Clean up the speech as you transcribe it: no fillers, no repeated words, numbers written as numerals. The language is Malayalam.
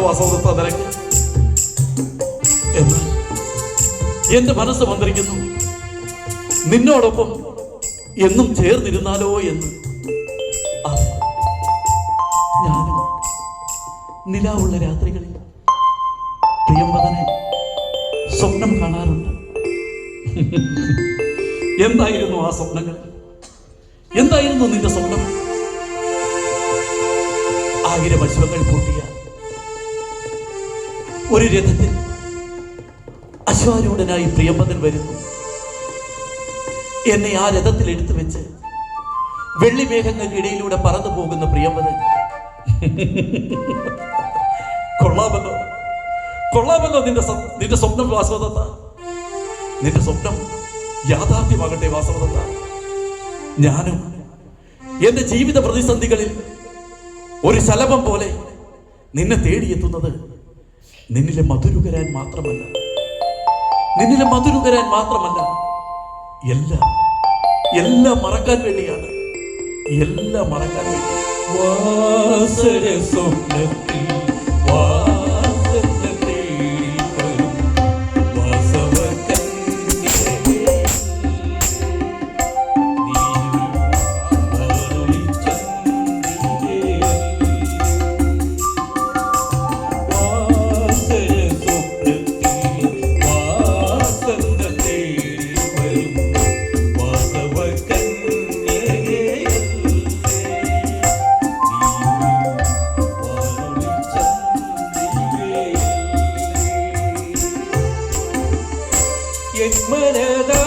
വാസവദത്ത നിനക്ക്? എന്നാൽ എന്റെ മനസ്സ് മന്ത്രിക്കുന്നു, നിന്നോടൊപ്പം എന്നും ചേർന്നിരുന്നാലോ എന്ന്. ഞാനും നിലാവുള്ള രാത്രികളിൽ പ്രിയംവദനെ സ്വപ്നം കാണാറുണ്ട്. എന്തായിരുന്നു ആ സ്വപ്നങ്ങൾ? എന്തായിരുന്നു നിന്റെ സ്വപ്നം? 1000 അശ്വങ്ങൾ പൂട്ടിയ ഒരു രഥത്തിൽ അശ്വാരൂഢനായി പ്രിയംവദൻ വരുന്നു. എന്നെ ആ രഥത്തിൽ എടുത്തു വെച്ച് വെള്ളിമേഘങ്ങൾക്കിടയിലൂടെ പറന്നു പോകുന്ന പ്രിയംവദൻ. കൊള്ളാമല്ലോ, കൊള്ളാമല്ലോ നിന്റെ സ്വപ്നം വാസവദത്ത. നിന്റെ സ്വപ്നം യാഥാർത്ഥ്യമാകട്ടെ വാസവദത്ത. ഞാനും എന്റെ ജീവിത പ്രതിസന്ധികളിൽ ഒരു ശലഭം പോലെ നിന്നെ തേടിയെത്തുന്നത് നിന്നിലെ മധുരുകരാൻ മാത്രമല്ല, നിന്നിലെ മധുരുകരാൻ മാത്രമല്ല, എല്ലാം മറക്കാൻ വേണ്ടിയാണ്. എല്ലാം മറക്കാൻ വേണ്ടി. വാസര സ്വപ്നത്തിൽ മനതാ